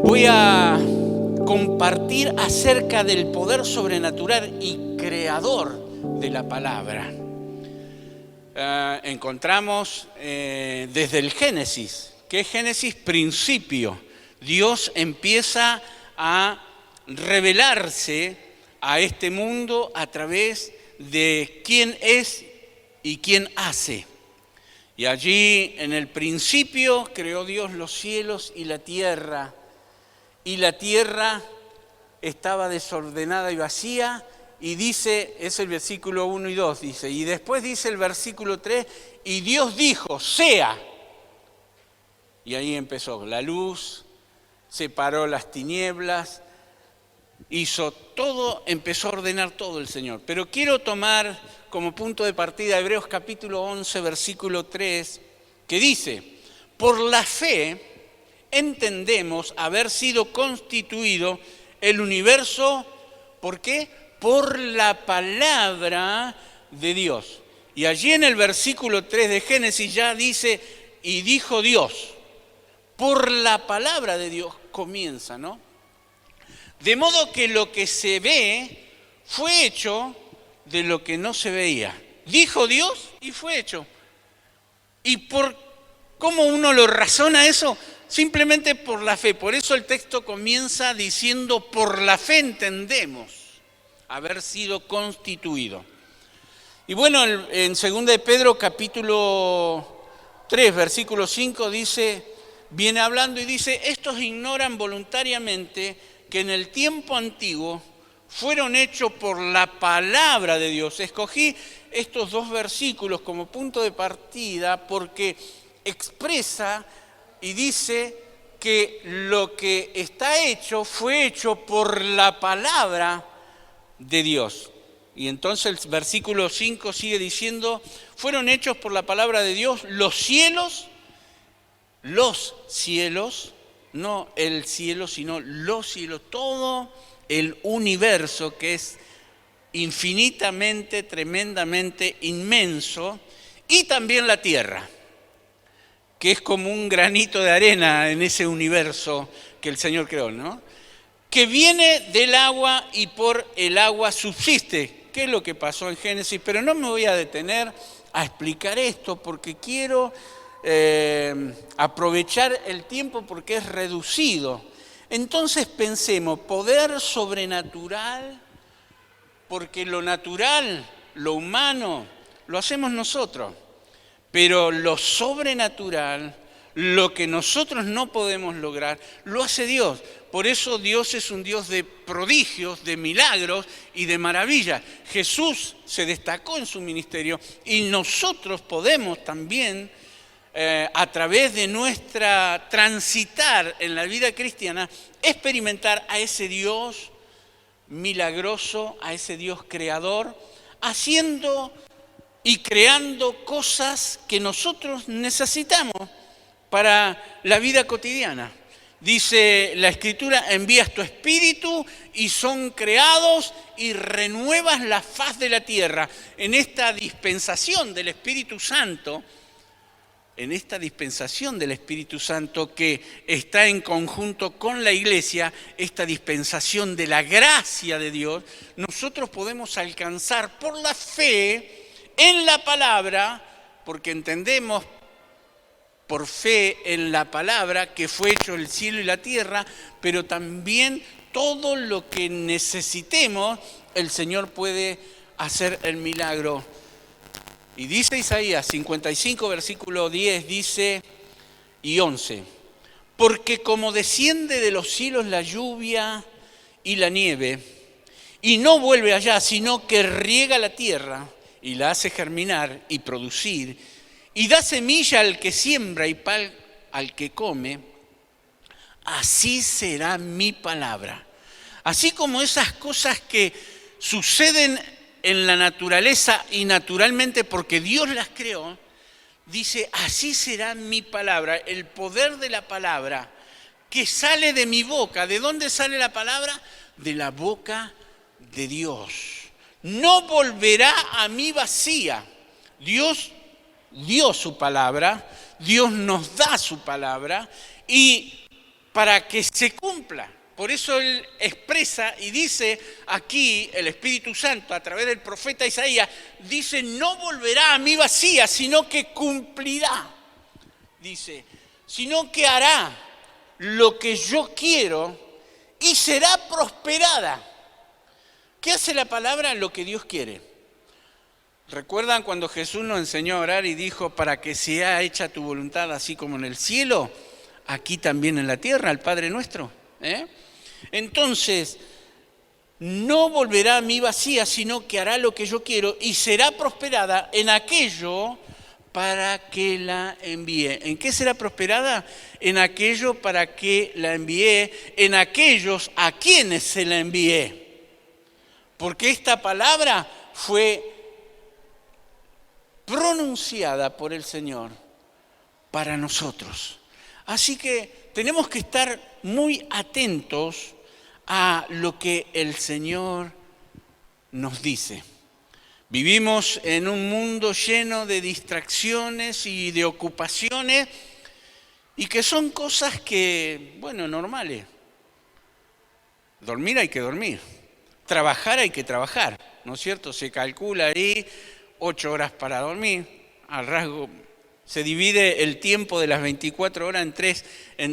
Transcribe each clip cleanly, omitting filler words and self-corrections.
Voy a compartir acerca del poder sobrenatural y creador de la palabra. Encontramos desde el Génesis. ¿Qué es Génesis? Principio. Dios empieza a revelarse a este mundo a través de quién es y quién hace. Y allí en el principio creó Dios los cielos y la tierra estaba desordenada y vacía, y dice, es el versículo 1 y 2, dice, y después dice el versículo 3, y Dios dijo, sea. Y ahí empezó la luz, separó las tinieblas, hizo todo, empezó a ordenar todo el Señor. Pero quiero tomar como punto de partida Hebreos capítulo 11, versículo 3, que dice, por la fe entendemos haber sido constituido el universo, ¿por qué? Por la palabra de Dios. Y allí en el versículo 3 de Génesis ya dice, y dijo Dios, por la palabra de Dios comienza, ¿no? De modo que lo que se ve fue hecho de lo que no se veía. Dijo Dios y fue hecho. ¿Y por cómo uno lo razona eso? Simplemente por la fe. Por eso el texto comienza diciendo, por la fe entendemos haber sido constituido. Y bueno, en 2 de Pedro capítulo 3, versículo 5 dice, viene hablando y dice, estos ignoran voluntariamente que en el tiempo antiguo fueron hechos por la palabra de Dios. Escogí estos dos versículos como punto de partida porque expresa y dice que lo que está hecho fue hecho por la palabra de Dios. Y entonces el versículo 5 sigue diciendo, fueron hechos por la palabra de Dios los cielos, no el cielo, sino los cielos, todo el universo que es infinitamente, tremendamente inmenso, y también la tierra, que es como un granito de arena en ese universo que el Señor creó, ¿no? Que viene del agua y por el agua subsiste, que es lo que pasó en Génesis, pero no me voy a detener a explicar esto porque quiero aprovechar el tiempo porque es reducido. Entonces pensemos, poder sobrenatural, porque lo natural, lo humano, lo hacemos nosotros. Pero lo sobrenatural, lo que nosotros no podemos lograr, lo hace Dios. Por eso Dios es un Dios de prodigios, de milagros y de maravillas. Jesús se destacó en su ministerio y nosotros podemos también, a través de nuestra transitar en la vida cristiana, experimentar a ese Dios milagroso, a ese Dios creador, haciendo y creando cosas que nosotros necesitamos para la vida cotidiana. Dice la Escritura, envías tu espíritu y son creados y renuevas la faz de la tierra. En esta dispensación del Espíritu Santo, que está en conjunto con la iglesia, esta dispensación de la gracia de Dios, nosotros podemos alcanzar por la fe en la palabra, porque entendemos por fe en la palabra que fue hecho el cielo y la tierra, pero también todo lo que necesitemos, el Señor puede hacer el milagro. Y dice Isaías 55, versículo 10, dice y 11, porque como desciende de los cielos la lluvia y la nieve, y no vuelve allá, sino que riega la tierra, y la hace germinar y producir, y da semilla al que siembra y pan al que come, así será mi palabra. Así como esas cosas que suceden en la naturaleza y naturalmente porque Dios las creó, dice, así será mi palabra, el poder de la palabra que sale de mi boca. ¿De dónde sale la palabra? De la boca de Dios. No volverá a mí vacía. Dios dio su palabra, Dios nos da su palabra y para que se cumpla. Por eso él expresa y dice aquí el Espíritu Santo a través del profeta Isaías, dice, no volverá a mí vacía, sino que cumplirá. Dice, sino que hará lo que yo quiero y será prosperada. ¿Qué hace la palabra? Lo que Dios quiere. ¿Recuerdan cuando Jesús nos enseñó a orar y dijo, para que sea hecha tu voluntad así como en el cielo, aquí también en la tierra, el Padre nuestro? Entonces, no volverá a mí vacía, sino que hará lo que yo quiero y será prosperada en aquello para que la envíe. ¿En qué será prosperada? En aquello para que la envíe, en aquellos a quienes se la envié. Porque esta palabra fue pronunciada por el Señor para nosotros. Así que tenemos que estar muy atentos a lo que el Señor nos dice. Vivimos en un mundo lleno de distracciones y de ocupaciones y que son cosas que, bueno, normales. Dormir hay que dormir, trabajar hay que trabajar, ¿no es cierto? Se calcula ahí 8 horas para dormir, al rasgo se divide el tiempo de las 24 horas en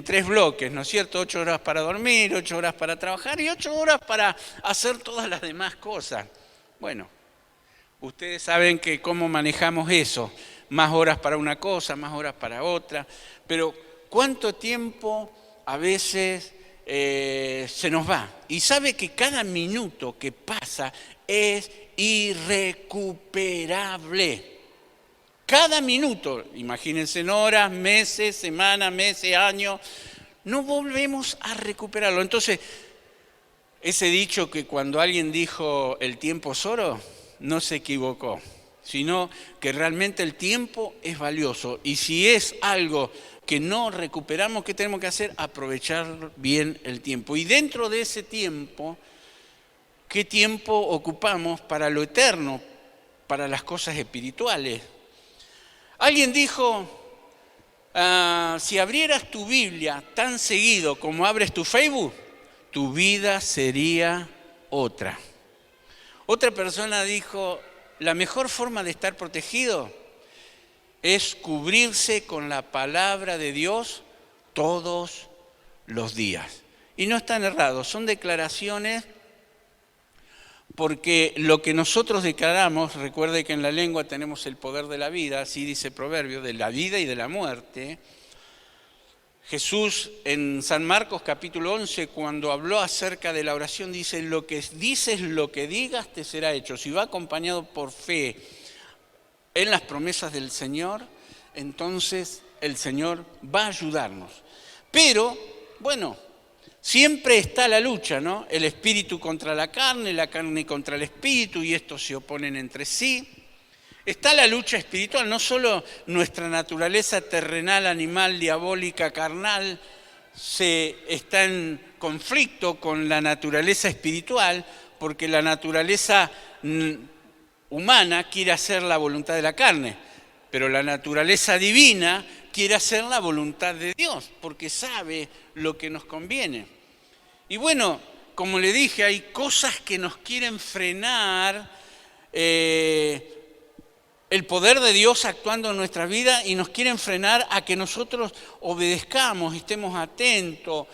tres bloques, ¿no es cierto? 8 horas para dormir, 8 horas para trabajar y 8 horas para hacer todas las demás cosas. Bueno, ustedes saben que cómo manejamos eso, más horas para una cosa, más horas para otra, pero ¿cuánto tiempo a veces se nos va? Y sabe que cada minuto que pasa es irrecuperable. Cada minuto, imagínense en horas, meses, semanas, meses, años, no volvemos a recuperarlo. Entonces, ese dicho que cuando alguien dijo el tiempo es oro, no se equivocó, sino que realmente el tiempo es valioso. Y si es algo que no recuperamos, ¿qué tenemos que hacer? Aprovechar bien el tiempo. Y dentro de ese tiempo, ¿qué tiempo ocupamos para lo eterno, para las cosas espirituales? Alguien dijo, si abrieras tu Biblia tan seguido como abres tu Facebook, tu vida sería otra. Otra persona dijo, la mejor forma de estar protegido es cubrirse con la palabra de Dios todos los días. Y no están errados, son declaraciones porque lo que nosotros declaramos, recuerde que en la lengua tenemos el poder de la vida, así dice Proverbio, de la vida y de la muerte. Jesús en San Marcos capítulo 11, cuando habló acerca de la oración, dice, lo que dices, lo que digas, te será hecho. Si va acompañado por fe en las promesas del Señor, entonces el Señor va a ayudarnos. Pero, bueno, siempre está la lucha, ¿no? El espíritu contra la carne contra el espíritu, y estos se oponen entre sí. Está la lucha espiritual, no solo nuestra naturaleza terrenal, animal, diabólica, carnal, está en conflicto con la naturaleza espiritual, porque la naturaleza humana quiere hacer la voluntad de la carne, pero la naturaleza divina quiere hacer la voluntad de Dios, porque sabe lo que nos conviene. Y bueno, como le dije, hay cosas que nos quieren frenar el poder de Dios actuando en nuestra vida y nos quieren frenar a que nosotros obedezcamos, estemos atentos,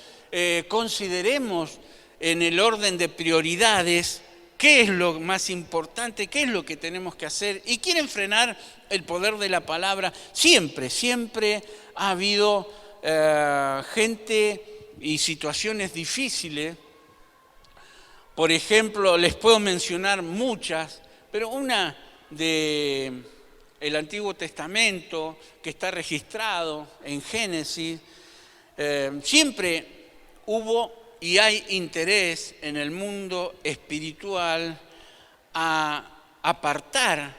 consideremos en el orden de prioridades qué es lo más importante, qué es lo que tenemos que hacer, y quieren frenar el poder de la palabra. Siempre ha habido gente y situaciones difíciles. Por ejemplo, les puedo mencionar muchas, pero una del Antiguo Testamento que está registrado en Génesis, siempre hubo y hay interés en el mundo espiritual a apartar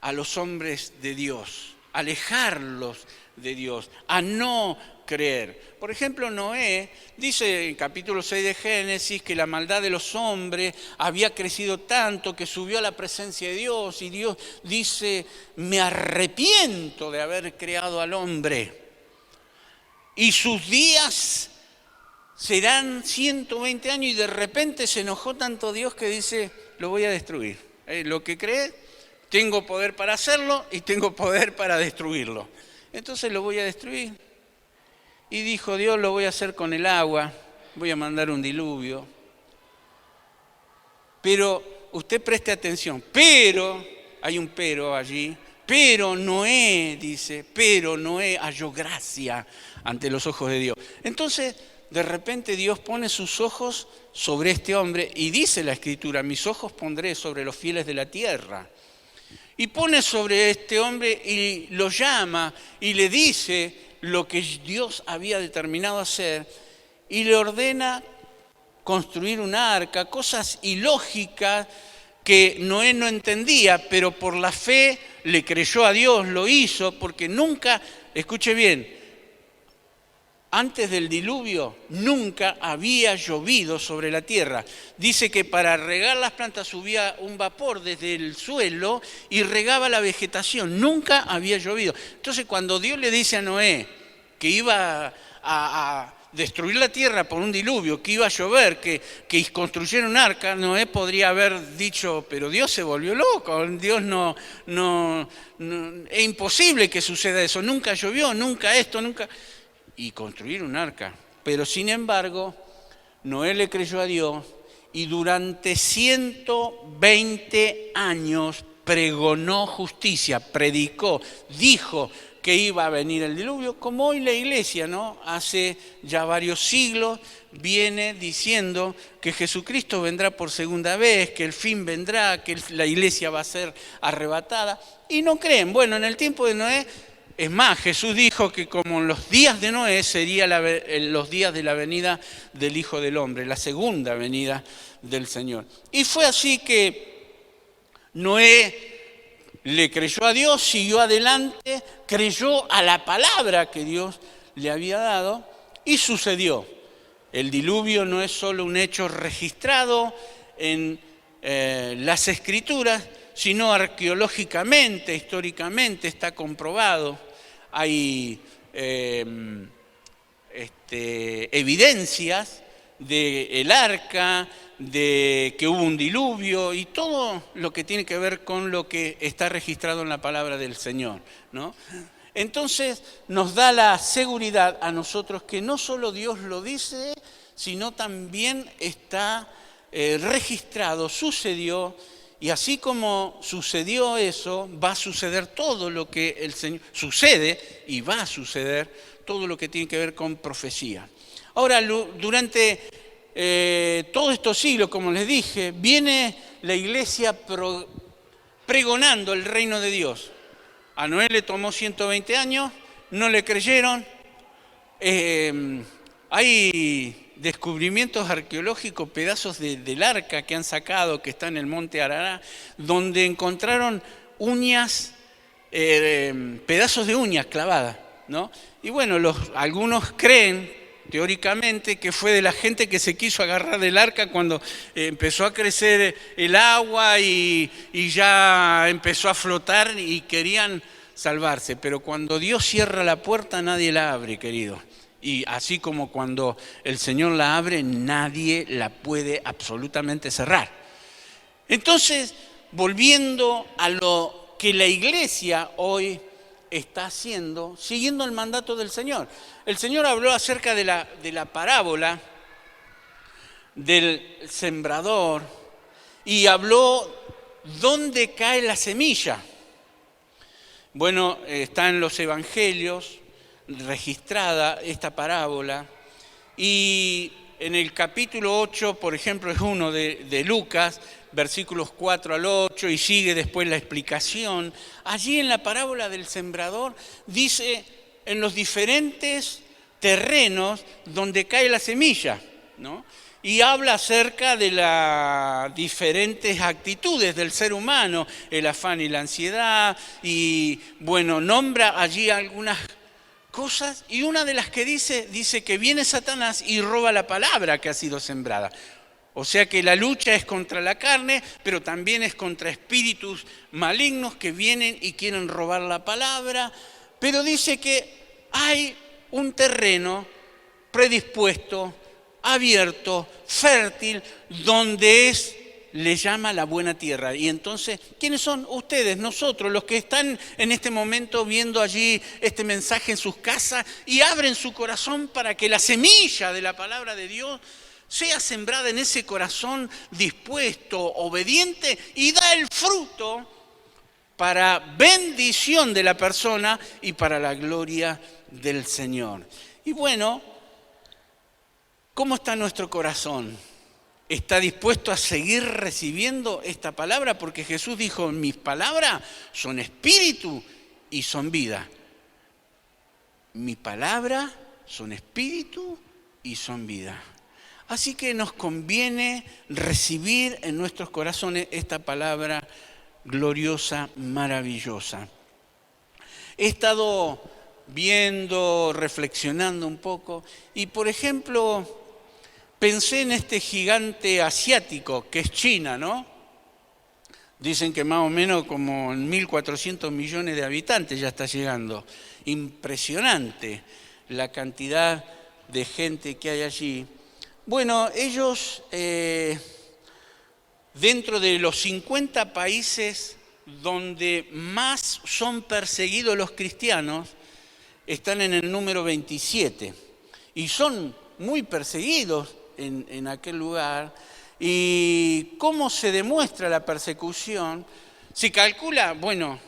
a los hombres de Dios, alejarlos de Dios, a no creer. Por ejemplo, Noé dice en capítulo 6 de Génesis que la maldad de los hombres había crecido tanto que subió a la presencia de Dios, y Dios dice, me arrepiento de haber creado al hombre, y sus días serán 120 años y de repente se enojó tanto Dios que dice, lo voy a destruir. Lo que cree, tengo poder para hacerlo y tengo poder para destruirlo. Entonces lo voy a destruir. Y dijo Dios, lo voy a hacer con el agua, voy a mandar un diluvio. Pero usted preste atención, pero, hay un pero allí, pero Noé, dice, pero Noé halló gracia ante los ojos de Dios. Entonces, de repente Dios pone sus ojos sobre este hombre y dice la Escritura, mis ojos pondré sobre los fieles de la tierra. Y pone sobre este hombre y lo llama y le dice lo que Dios había determinado hacer y le ordena construir una arca, cosas ilógicas que Noé no entendía, pero por la fe le creyó a Dios, lo hizo, porque nunca, escuche bien, antes del diluvio nunca había llovido sobre la tierra. Dice que para regar las plantas subía un vapor desde el suelo y regaba la vegetación. Nunca había llovido. Entonces cuando Dios le dice a Noé que iba a destruir la tierra por un diluvio, que iba a llover, que construyera un arca, Noé podría haber dicho, pero Dios se volvió loco, Dios no, es imposible que suceda eso, nunca llovió, nunca esto, nunca... Y construir un arca. Pero sin embargo, Noé le creyó a Dios y durante 120 años pregonó justicia, predicó, dijo que iba a venir el diluvio, como hoy la iglesia, ¿no? Hace ya varios siglos viene diciendo que Jesucristo vendrá por segunda vez, que el fin vendrá, que la iglesia va a ser arrebatada, y no creen. Bueno, en el tiempo de Noé, es más, Jesús dijo que como en los días de Noé serían los días de la venida del Hijo del Hombre, la segunda venida del Señor. Y fue así que Noé le creyó a Dios, siguió adelante, creyó a la palabra que Dios le había dado y sucedió. El diluvio no es solo un hecho registrado en las Escrituras, sino arqueológicamente, históricamente está comprobado. Hay evidencias del arca, de que hubo un diluvio y todo lo que tiene que ver con lo que está registrado en la palabra del Señor, ¿no? Entonces nos da la seguridad a nosotros que no solo Dios lo dice, sino también está registrado, sucedió. Y así como sucedió eso, va a suceder todo lo que el Señor sucede y va a suceder todo lo que tiene que ver con profecía. Ahora, durante todos estos siglos, como les dije, viene la iglesia pregonando el reino de Dios. A Noé le tomó 120 años, no le creyeron. Hay descubrimientos arqueológicos, pedazos del arca que han sacado, que está en el monte Arará, donde encontraron uñas, pedazos de uñas clavadas, ¿no? Y bueno, algunos creen, teóricamente, que fue de la gente que se quiso agarrar del arca cuando empezó a crecer el agua y ya empezó a flotar y querían salvarse. Pero cuando Dios cierra la puerta, nadie la abre, querido. Y así como cuando el Señor la abre, nadie la puede absolutamente cerrar. Entonces, volviendo a lo que la iglesia hoy está haciendo, siguiendo el mandato del Señor. El Señor habló acerca de la parábola del sembrador y habló dónde cae la semilla. Bueno, está en los evangelios registrada esta parábola y en el capítulo 8, por ejemplo, es uno de Lucas, versículos 4 al 8 y sigue después la explicación. Allí en la parábola del sembrador dice en los diferentes terrenos donde cae la semilla, ¿no? Y habla acerca de las diferentes actitudes del ser humano, el afán y la ansiedad, y bueno, nombra allí algunas cosas, y una de las que dice que viene Satanás y roba la palabra que ha sido sembrada. O sea que la lucha es contra la carne, pero también es contra espíritus malignos que vienen y quieren robar la palabra. Pero dice que hay un terreno predispuesto abierto, fértil, donde le llama la buena tierra. Y entonces, ¿quiénes son ustedes? Nosotros, los que están en este momento viendo allí este mensaje en sus casas y abren su corazón para que la semilla de la palabra de Dios sea sembrada en ese corazón dispuesto, obediente, y da el fruto para bendición de la persona y para la gloria del Señor. Y bueno, ¿cómo está nuestro corazón? ¿Está dispuesto a seguir recibiendo esta palabra? Porque Jesús dijo, mis palabras son espíritu y son vida. Mi palabra son espíritu y son vida. Así que nos conviene recibir en nuestros corazones esta palabra gloriosa, maravillosa. He estado viendo, reflexionando un poco y, por ejemplo, pensé en este gigante asiático que es China, ¿no? Dicen que más o menos como en 1.400 millones de habitantes ya está llegando. Impresionante la cantidad de gente que hay allí. Bueno, ellos, dentro de los 50 países donde más son perseguidos los cristianos, están en el número 27. Y son muy perseguidos en aquel lugar. ¿Y cómo se demuestra la persecución? Se calcula, bueno,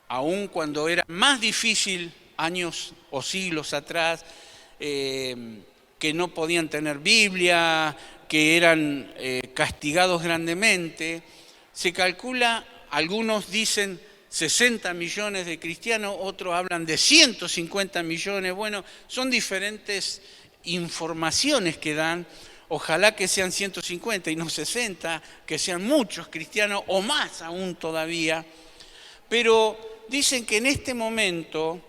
aun cuando era más difícil, años o siglos atrás, que no podían tener Biblia, que eran castigados grandemente, se calcula, algunos dicen 60 millones de cristianos, otros hablan de 150 millones, bueno, son diferentes informaciones que dan, ojalá que sean 150 y no 60, que sean muchos cristianos o más aún todavía, pero dicen que en este momento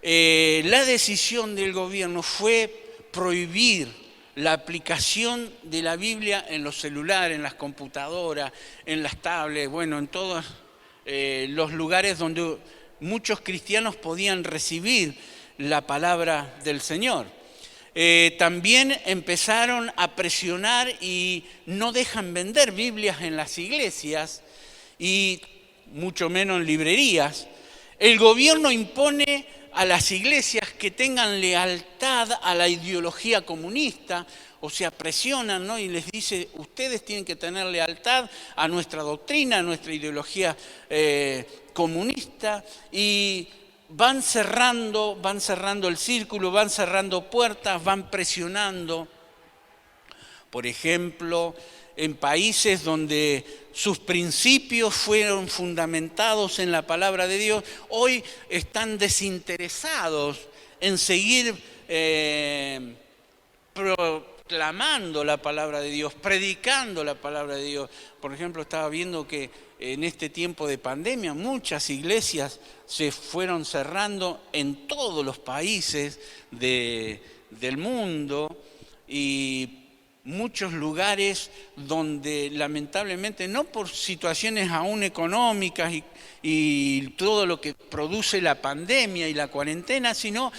la decisión del gobierno fue prohibir la aplicación de la Biblia en los celulares, en las computadoras, en las tablets, bueno, en todos los lugares donde muchos cristianos podían recibir la palabra del Señor. También empezaron a presionar y no dejan vender Biblias en las iglesias y mucho menos en librerías. El gobierno impone a las iglesias que tengan lealtad a la ideología comunista, o sea, presionan, ¿no? Y les dice, ustedes tienen que tener lealtad a nuestra doctrina, a nuestra ideología comunista, y van cerrando el círculo, van cerrando puertas, van presionando. Por ejemplo, en países donde sus principios fueron fundamentados en la palabra de Dios, hoy están desinteresados en seguir proclamando la palabra de Dios, predicando la palabra de Dios. Por ejemplo, estaba viendo que en este tiempo de pandemia muchas iglesias se fueron cerrando en todos los países del mundo y muchos lugares donde lamentablemente, no por situaciones aún económicas y todo lo que produce la pandemia y la cuarentena, sino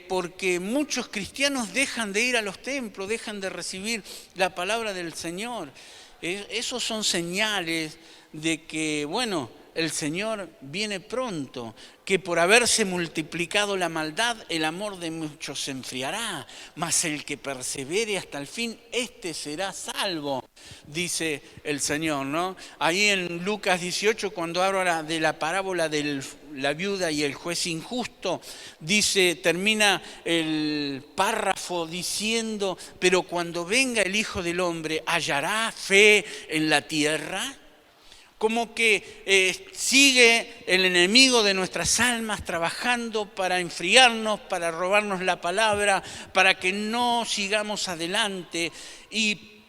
porque muchos cristianos dejan de ir a los templos, dejan de recibir la palabra del Señor. Esos son señales de que, bueno, el Señor viene pronto, que por haberse multiplicado la maldad, el amor de muchos se enfriará, mas el que persevere hasta el fin, éste será salvo, dice el Señor, ¿no? Ahí en Lucas 18, cuando habla de la parábola de la viuda y el juez injusto, dice, termina el párrafo diciendo, pero cuando venga el Hijo del Hombre, ¿hallará fe en la tierra? Como que sigue el enemigo de nuestras almas trabajando para enfriarnos, para robarnos la palabra, para que no sigamos adelante y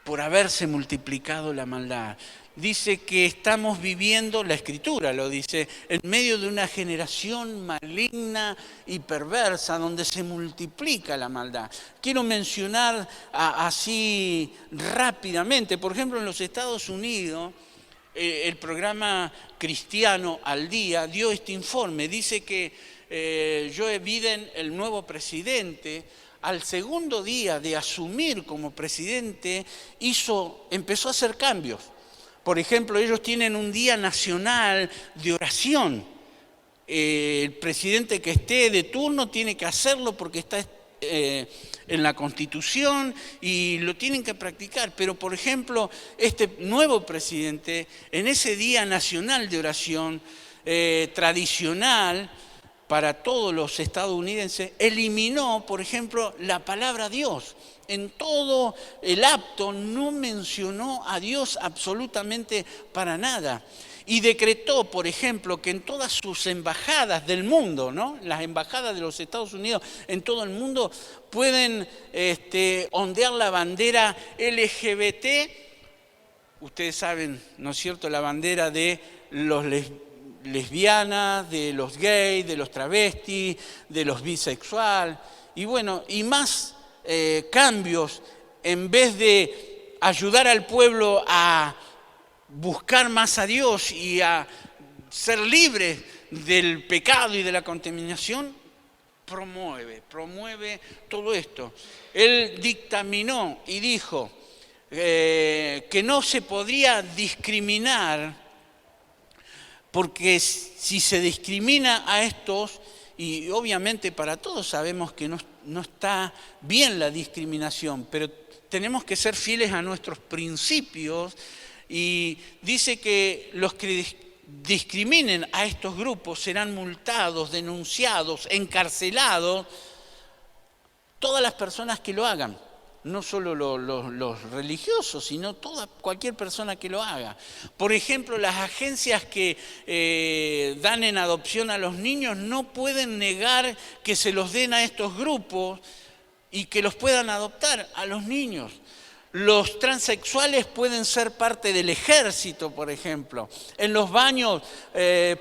por haberse multiplicado la maldad. Dice que estamos viviendo, la Escritura lo dice, en medio de una generación maligna y perversa donde se multiplica la maldad. Quiero mencionar así rápidamente, por ejemplo, en los Estados Unidos, el programa Cristiano al Día dio este informe. Dice que Joe Biden, el nuevo presidente, al segundo día de asumir como presidente, empezó a hacer cambios. Por ejemplo, ellos tienen un día nacional de oración. El presidente que esté de turno tiene que hacerlo porque está en la Constitución y lo tienen que practicar. Pero, por ejemplo, este nuevo presidente, en ese Día Nacional de Oración tradicional para todos los estadounidenses, eliminó, por ejemplo, la palabra Dios. En todo el acto no mencionó a Dios absolutamente para nada. Y decretó, por ejemplo, que en todas sus embajadas del mundo, ¿no? Las embajadas de los Estados Unidos en todo el mundo pueden ondear la bandera LGBT. Ustedes saben, ¿no es cierto?, la bandera de los lesbianas, de los gays, de los travestis, de los bisexuales. Y bueno, y más cambios, en vez de ayudar al pueblo a buscar más a Dios y a ser libres del pecado y de la contaminación, promueve todo esto. Él dictaminó y dijo que no se podría discriminar, porque si se discrimina a estos, y obviamente para todos sabemos que no está bien la discriminación, pero tenemos que ser fieles a nuestros principios. Y dice que los que discriminen a estos grupos serán multados, denunciados, encarcelados, todas las personas que lo hagan, no solo los religiosos, sino cualquier persona que lo haga. Por ejemplo, las agencias que dan en adopción a los niños no pueden negar que se los den a estos grupos y que los puedan adoptar a los niños. Los transexuales pueden ser parte del ejército, por ejemplo. En los baños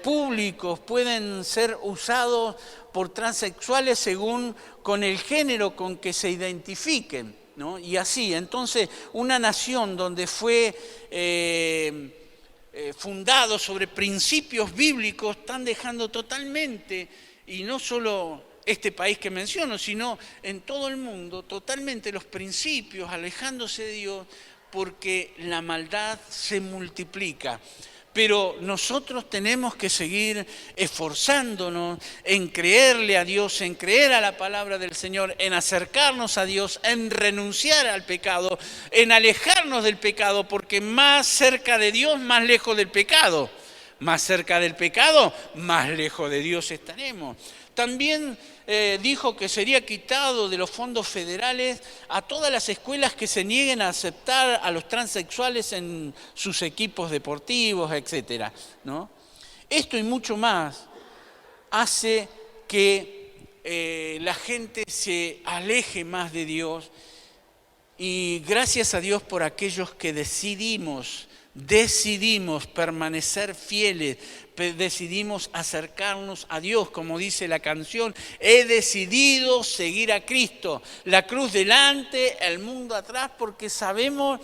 públicos pueden ser usados por transexuales según con el género con que se identifiquen, ¿no? Y así, entonces, una nación donde fue fundado sobre principios bíblicos, están dejando totalmente, y no solo este país que menciono, sino en todo el mundo, totalmente los principios, alejándose de Dios, porque la maldad se multiplica. Pero nosotros tenemos que seguir esforzándonos en creerle a Dios, en creer a la palabra del Señor, en acercarnos a Dios, en renunciar al pecado, en alejarnos del pecado, porque más cerca de Dios, más lejos del pecado. Más cerca del pecado, más lejos de Dios estaremos. También dijo que sería quitado de los fondos federales a todas las escuelas que se nieguen a aceptar a los transexuales en sus equipos deportivos, etc., ¿no? Esto y mucho más hace que la gente se aleje más de Dios, y gracias a Dios por aquellos que decidimos permanecer fieles, decidimos acercarnos a Dios, como dice la canción, he decidido seguir a Cristo, la cruz delante, el mundo atrás, porque sabemos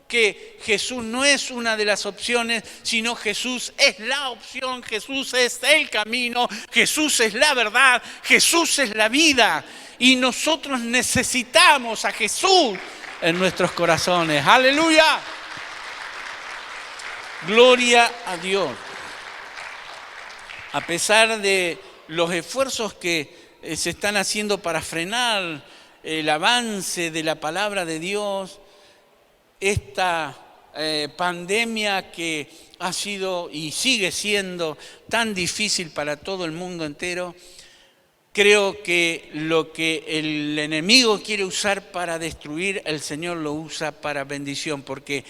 que Jesús no es una de las opciones, sino Jesús es la opción, Jesús es el camino, Jesús es la verdad, Jesús es la vida, y nosotros necesitamos a Jesús en nuestros corazones. ¡Aleluya! Gloria a Dios. A pesar de los esfuerzos que se están haciendo para frenar el avance de la palabra de Dios, esta pandemia que ha sido y sigue siendo tan difícil para todo el mundo entero, creo que lo que el enemigo quiere usar para destruir, el Señor lo usa para bendición, porque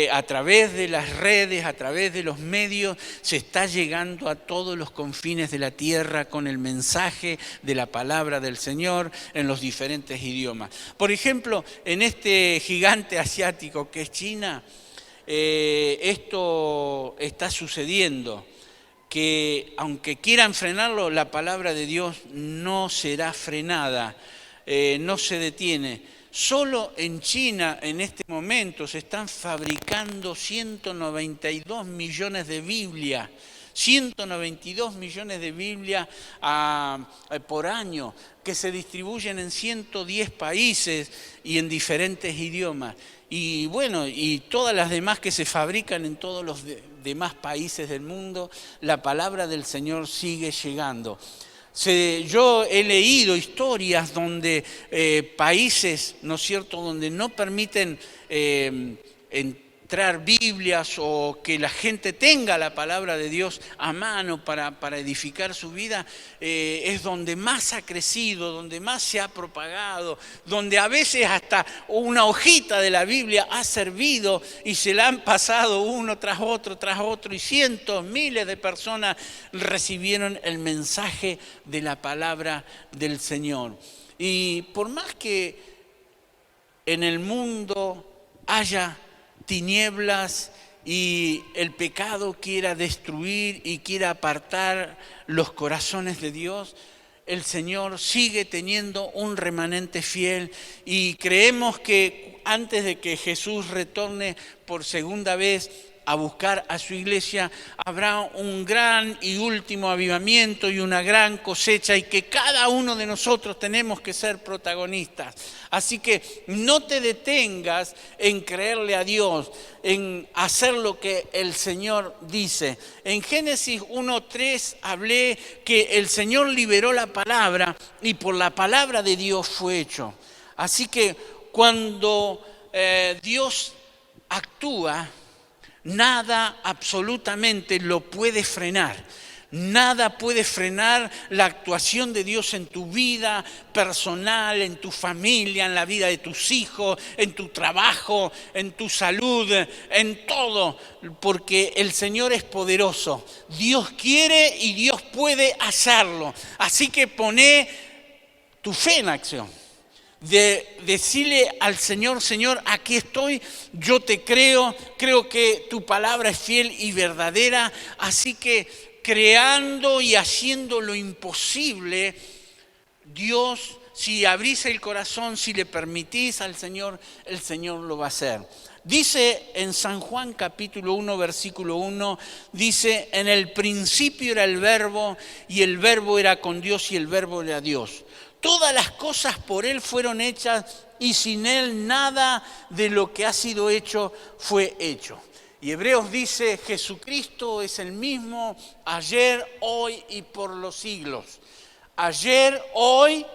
a través de las redes, a través de los medios, se está llegando a todos los confines de la tierra con el mensaje de la palabra del Señor en los diferentes idiomas. Por ejemplo, en este gigante asiático que es China, esto está sucediendo, que aunque quieran frenarlo, la palabra de Dios no será frenada, no se detiene. Solo en China en este momento se están fabricando 192 millones de Biblias. 192 millones de Biblias por año que se distribuyen en 110 países y en diferentes idiomas. Y bueno, y todas las demás que se fabrican en todos los demás países del mundo, la palabra del Señor sigue llegando. Yo he leído historias donde países, ¿no es cierto?, donde no permiten entrar Biblias o que la gente tenga la palabra de Dios a mano para edificar su vida, es donde más ha crecido, donde más se ha propagado, donde a veces hasta una hojita de la Biblia ha servido y se la han pasado uno tras otro y cientos, miles de personas recibieron el mensaje de la palabra del Señor. Y por más que en el mundo haya tinieblas y el pecado quiera destruir y quiera apartar los corazones de Dios, el Señor sigue teniendo un remanente fiel y creemos que antes de que Jesús retorne por segunda vez a buscar a su iglesia, habrá un gran y último avivamiento y una gran cosecha y que cada uno de nosotros tenemos que ser protagonistas. Así que no te detengas en creerle a Dios, en hacer lo que el Señor dice. En Génesis 1:3 hablé que el Señor liberó la palabra y por la palabra de Dios fue hecho. Así que cuando Dios actúa, nada absolutamente lo puede frenar. Nada puede frenar la actuación de Dios en tu vida personal, en tu familia, en la vida de tus hijos, en tu trabajo, en tu salud, en todo, porque el Señor es poderoso. Dios quiere y Dios puede hacerlo. Así que poné tu fe en acción. De decirle al Señor, Señor, aquí estoy, yo te creo que tu palabra es fiel y verdadera, así que creando y haciendo lo imposible, Dios, si abrís el corazón, si le permitís al Señor, el Señor lo va a hacer. Dice en San Juan capítulo 1, versículo 1, dice, en el principio era el Verbo y el Verbo era con Dios y el Verbo era Dios. Todas las cosas por Él fueron hechas y sin Él nada de lo que ha sido hecho fue hecho. Y Hebreos dice, Jesucristo es el mismo ayer, hoy y por los siglos. Ayer, hoy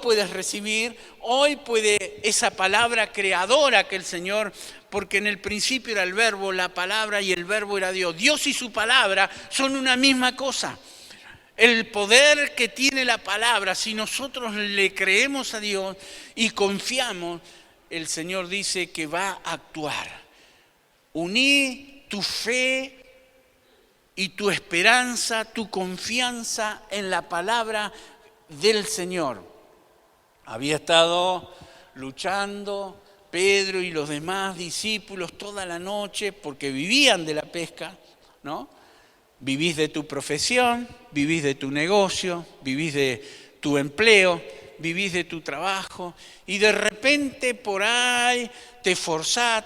puedes recibir, hoy puede esa palabra creadora que el Señor, porque en el principio era el Verbo, la palabra y el Verbo era Dios. Dios y su palabra son una misma cosa. El poder que tiene la palabra, si nosotros le creemos a Dios y confiamos, el Señor dice que va a actuar. Uní tu fe y tu esperanza, tu confianza en la palabra del Señor. Había estado luchando Pedro y los demás discípulos toda la noche porque vivían de la pesca, ¿no? Vivís de tu profesión, vivís de tu negocio, vivís de tu empleo, vivís de tu trabajo y de repente por ahí te forzás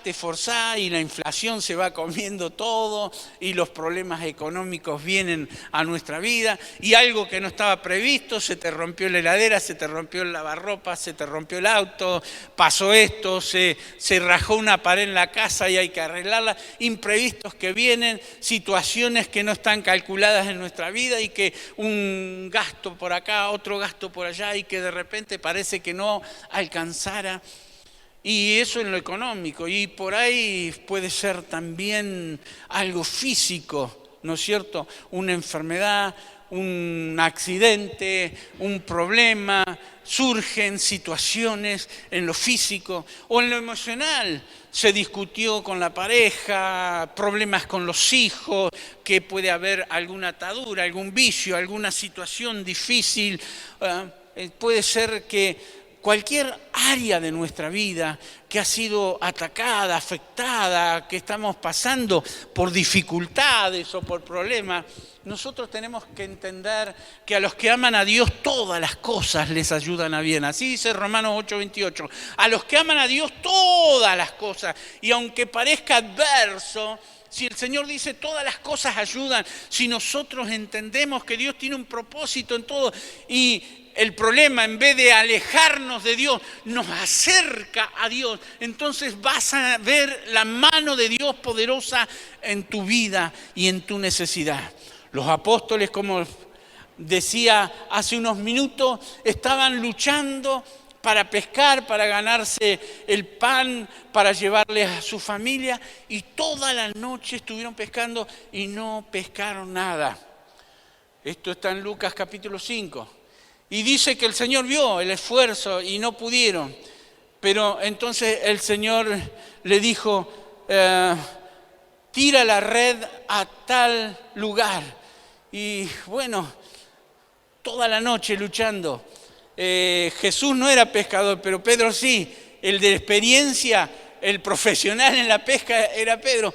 y la inflación se va comiendo todo y los problemas económicos vienen a nuestra vida y algo que no estaba previsto, se te rompió la heladera, se te rompió el lavarropas, se te rompió el auto, pasó esto, se rajó una pared en la casa y hay que arreglarla, imprevistos que vienen, situaciones que no están calculadas en nuestra vida y que un gasto por acá, otro gasto por allá y que de repente parece que no alcanzara. Y eso en lo económico, y por ahí puede ser también algo físico, ¿no es cierto? Una enfermedad, un accidente, un problema, surgen situaciones en lo físico o en lo emocional. Se discutió con la pareja, problemas con los hijos, que puede haber alguna atadura, algún vicio, alguna situación difícil. Puede ser que cualquier área de nuestra vida que ha sido atacada, afectada, que estamos pasando por dificultades o por problemas, nosotros tenemos que entender que a los que aman a Dios todas las cosas les ayudan a bien. Así dice Romanos 8:28. A los que aman a Dios todas las cosas. Y aunque parezca adverso, Si el Señor dice todas las cosas ayudan, si nosotros entendemos que Dios tiene un propósito en todo y el problema, en vez de alejarnos de Dios, nos acerca a Dios, entonces vas a ver la mano de Dios poderosa en tu vida y en tu necesidad. Los apóstoles, como decía hace unos minutos, estaban luchando para pescar, para ganarse el pan, para llevarles a su familia, y toda la noche estuvieron pescando y no pescaron nada. Esto está en Lucas capítulo 5. Y dice que el Señor vio el esfuerzo y no pudieron. Pero entonces el Señor le dijo, tira la red a tal lugar. Y bueno, toda la noche luchando. Jesús no era pescador, pero Pedro sí. El de experiencia, el profesional en la pesca era Pedro.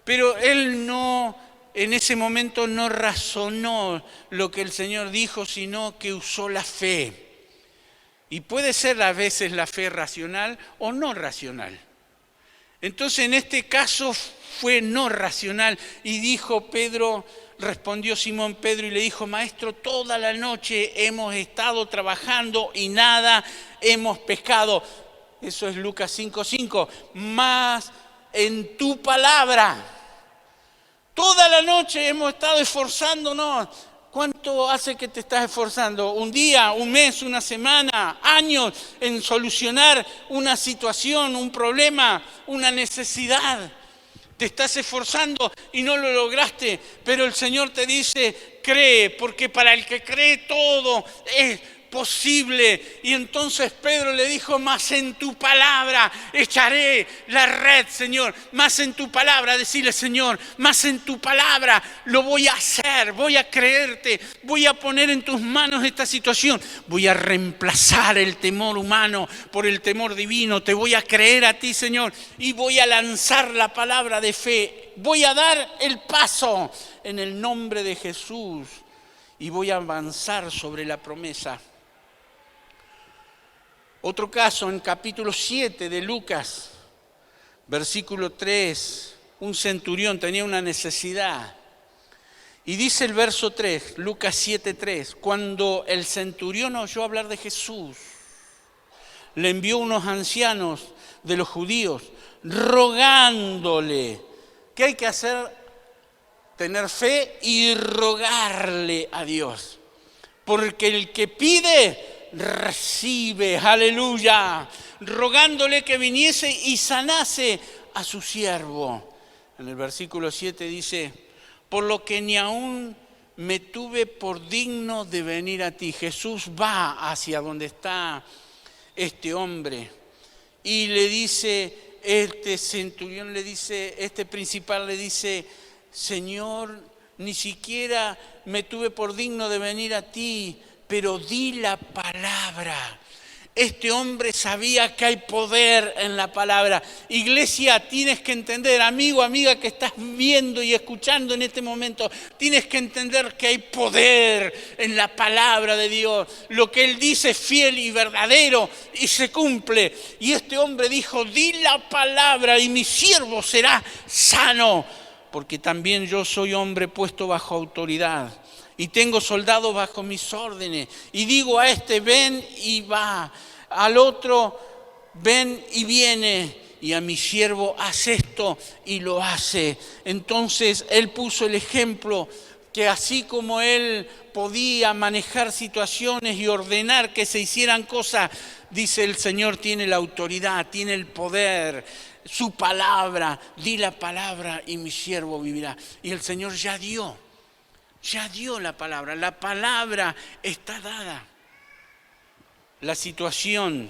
Pero él no, en ese momento no razonó lo que el Señor dijo, sino que usó la fe. Y puede ser a veces la fe racional o no racional. Entonces en este caso fue no racional y dijo Pedro, respondió Simón Pedro y le dijo, Maestro, toda la noche hemos estado trabajando y nada hemos pescado. Eso es Lucas 5:5. Mas en tu palabra, toda la noche hemos estado esforzándonos. ¿Cuánto hace que te estás esforzando? ¿Un día, un mes, una semana, años en solucionar una situación, un problema, una necesidad? Te estás esforzando y no lo lograste, pero el Señor te dice, cree, porque para el que cree todo es posible. Y entonces Pedro le dijo, más en tu palabra echaré la red, Señor. Más en tu palabra, decirle, Señor, más en tu palabra lo voy a hacer, voy a creerte, voy a poner en tus manos esta situación. Voy a reemplazar el temor humano por el temor divino. Te voy a creer a ti, Señor, y voy a lanzar la palabra de fe. Voy a dar el paso en el nombre de Jesús y voy a avanzar sobre la promesa. Otro caso en capítulo 7 de Lucas, versículo 3, un centurión tenía una necesidad. Y dice el verso 3, Lucas 7:3, cuando el centurión oyó hablar de Jesús, le envió unos ancianos de los judíos rogándole. ¿Qué hay que hacer? Tener fe y rogarle a Dios. Porque el que pide, recibe, aleluya, rogándole que viniese y sanase a su siervo. En el versículo 7 dice, por lo que ni aún me tuve por digno de venir a ti. Jesús va hacia donde está este hombre y le dice, este centurión le dice, este principal le dice, Señor, ni siquiera me tuve por digno de venir a ti, pero di la palabra. Este hombre sabía que hay poder en la palabra. Iglesia, tienes que entender, amigo, amiga que estás viendo y escuchando en este momento, tienes que entender que hay poder en la palabra de Dios. Lo que Él dice es fiel y verdadero y se cumple. Y este hombre dijo, di la palabra y mi siervo será sano, porque también yo soy hombre puesto bajo autoridad. Y tengo soldados bajo mis órdenes. Y digo a este, ven y va. Al otro, ven y viene. Y a mi siervo, haz esto y lo hace. Entonces él puso el ejemplo que así como él podía manejar situaciones y ordenar que se hicieran cosas, dice el Señor tiene la autoridad, tiene el poder. Su palabra, di la palabra y mi siervo vivirá. Y el Señor ya dio la palabra está dada. La situación,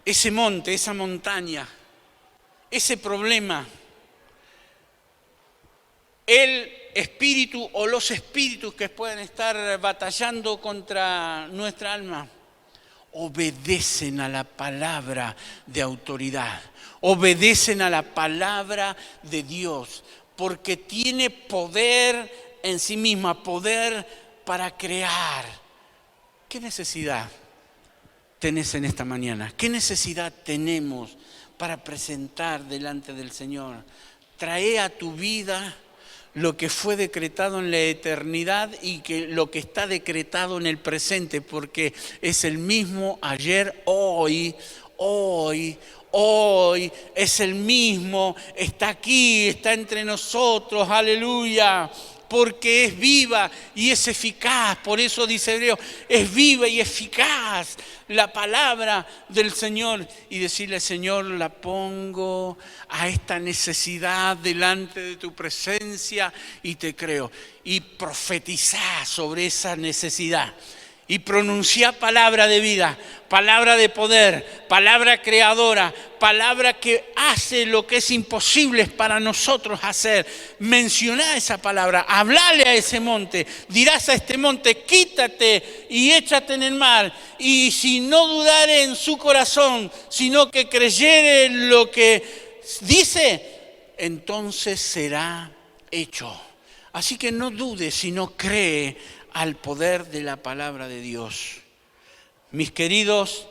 ese monte, esa montaña, ese problema, el espíritu o los espíritus que pueden estar batallando contra nuestra alma, obedecen a la palabra de autoridad, obedecen a la palabra de Dios. Porque tiene poder en sí misma, poder para crear. ¿Qué necesidad tenés en esta mañana? ¿Qué necesidad tenemos para presentar delante del Señor. Trae a tu vida lo que fue decretado en la eternidad y que lo que está decretado en el presente, porque es el mismo ayer, hoy, es el mismo, está aquí, está entre nosotros, aleluya. Porque es viva y es eficaz. Por eso dice Hebreo, es viva y eficaz la palabra del Señor. Y decirle, Señor, la pongo a esta necesidad delante de tu presencia y te creo. Y profetizá sobre esa necesidad. Y pronunciá palabra de vida, palabra de poder, palabra creadora, palabra que hace lo que es imposible para nosotros hacer. Mencioná esa palabra, hablale a ese monte, dirás a este monte, quítate y échate en el mar. Y si no dudare en su corazón, sino que creyere en lo que dice, entonces será hecho. Así que no dudes, sino cree al poder de la palabra de Dios. Mis queridos,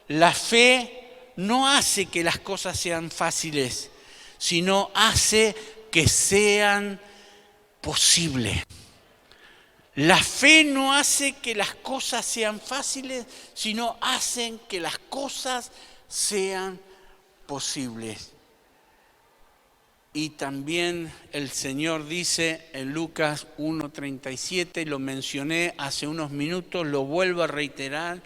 la fe no hace que las cosas sean fáciles, sino hace que sean posibles. La fe no hace que las cosas sean fáciles, sino hacen que las cosas sean posibles. Y también el Señor dice en Lucas 1:37, lo mencioné hace unos minutos, lo vuelvo a reiterar,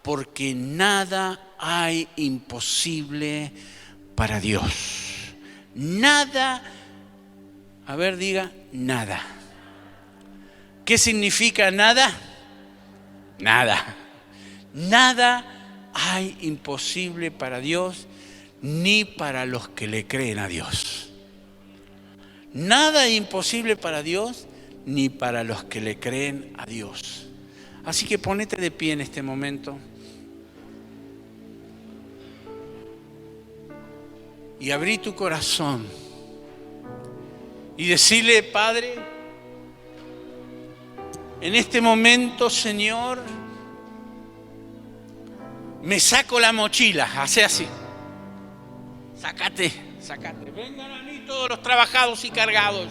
porque nada hay imposible para Dios. Nada, a ver, diga, nada. ¿Qué significa nada? Nada. Nada hay imposible para Dios, ni para los que le creen a Dios. Nada es imposible para Dios, ni para los que le creen a Dios. Así que ponete de pie en este momento. Y abrí tu corazón. Y decirle, Padre, en este momento, Señor, me saco la mochila. Hace así. Sácate. Vengan a mí todos los trabajados y cargados.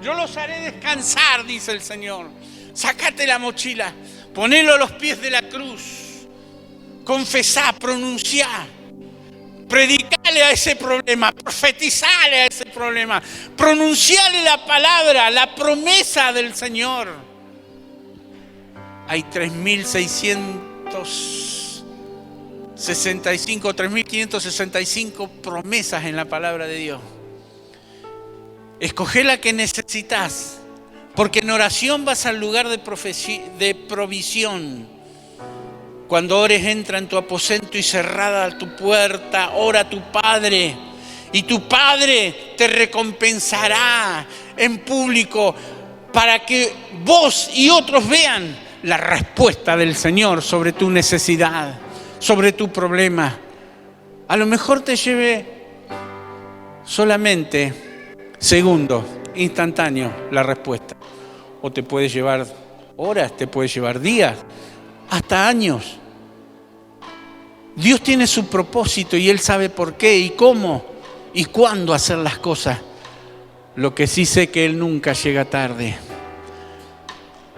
Yo los haré descansar, dice el Señor. Sácate la mochila. Ponelo a los pies de la cruz. Confesá, pronunciá. Predicale a ese problema. Profetizale a ese problema. Pronunciale la palabra, la promesa del Señor. Hay 3.565 promesas en la palabra de Dios. Escoge la que necesitas, porque en oración vas al lugar de provisión. Cuando ores, entra en tu aposento y cerrada tu puerta, ora a tu Padre, y tu Padre te recompensará en público para que vos y otros vean la respuesta del Señor sobre tu necesidad, sobre tu problema. A lo mejor te lleve solamente segundos, instantáneo la respuesta. O te puede llevar horas, te puede llevar días, hasta años. Dios tiene su propósito y Él sabe por qué y cómo y cuándo hacer las cosas. Lo que sí sé que Él nunca llega tarde.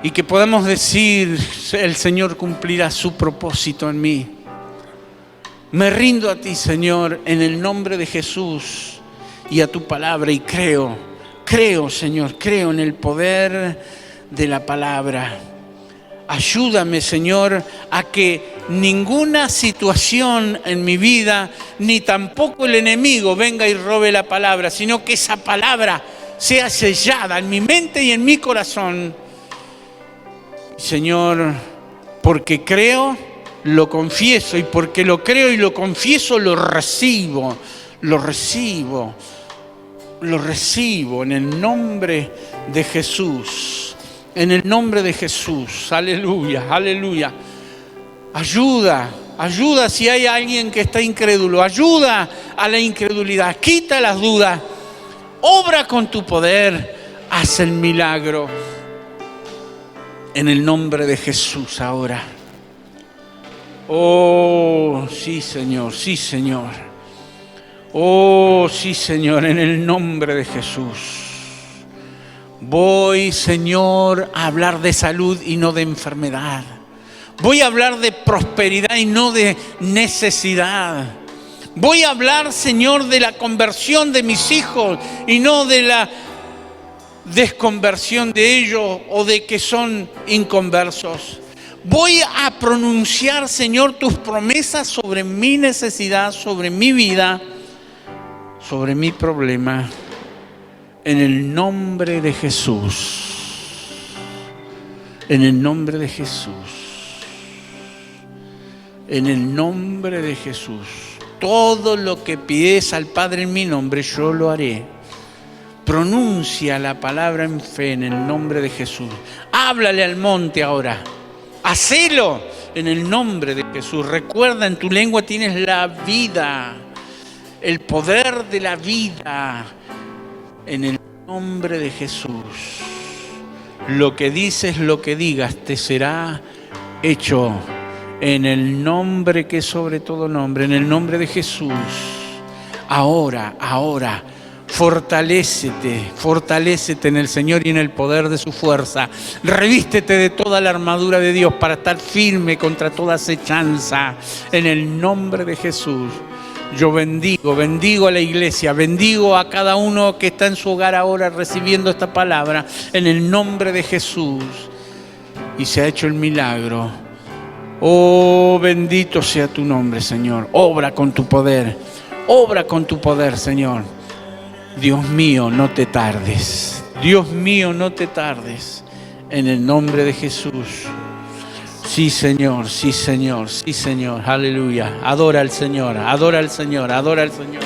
Y que podamos decir, el Señor cumplirá su propósito en mí. Me rindo a ti, Señor, en el nombre de Jesús y a tu palabra, y creo, Señor, creo en el poder de la palabra. Ayúdame, Señor, a que ninguna situación en mi vida, ni tampoco el enemigo venga y robe la palabra, sino que esa palabra sea sellada en mi mente y en mi corazón. Señor, porque creo, lo confieso, y porque lo creo y lo confieso, lo recibo en el nombre de Jesús. En el nombre de Jesús. Aleluya, aleluya. Ayuda si hay alguien que está incrédulo. Ayuda a la incredulidad. Quita las dudas. Obra con tu poder. Haz el milagro. En el nombre de Jesús ahora. Oh, sí, Señor, sí, Señor. Oh, sí, Señor, en el nombre de Jesús. Voy, Señor, a hablar de salud y no de enfermedad. Voy a hablar de prosperidad y no de necesidad. Voy a hablar, Señor, de la conversión de mis hijos y no de la desconversión de ellos o de que son inconversos. Voy a pronunciar, Señor, tus promesas sobre mi necesidad, sobre mi vida, sobre mi problema, en el nombre de Jesús. En el nombre de Jesús. En el nombre de Jesús. Todo lo que pides al Padre en mi nombre, yo lo haré. Pronuncia la palabra en fe en el nombre de Jesús. Háblale al monte ahora. Hacelo en el nombre de Jesús. Recuerda, en tu lengua tienes la vida, el poder de la vida. En el nombre de Jesús. Lo que dices, lo que digas, te será hecho. En el nombre que es sobre todo nombre, en el nombre de Jesús. Ahora, fortalécete en el Señor y en el poder de su fuerza. Revístete de toda la armadura de Dios para estar firme contra toda acechanza. En el nombre de Jesús. Yo bendigo a la iglesia, bendigo a cada uno que está en su hogar ahora recibiendo esta palabra. En el nombre de Jesús. Y se ha hecho el milagro. Oh, bendito sea tu nombre, Señor. Obra con tu poder, Señor. Dios mío, no te tardes. Dios mío, no te tardes. En el nombre de Jesús. Sí, Señor, sí, Señor, sí, Señor. Aleluya. Adora al Señor, adora al Señor, adora al Señor.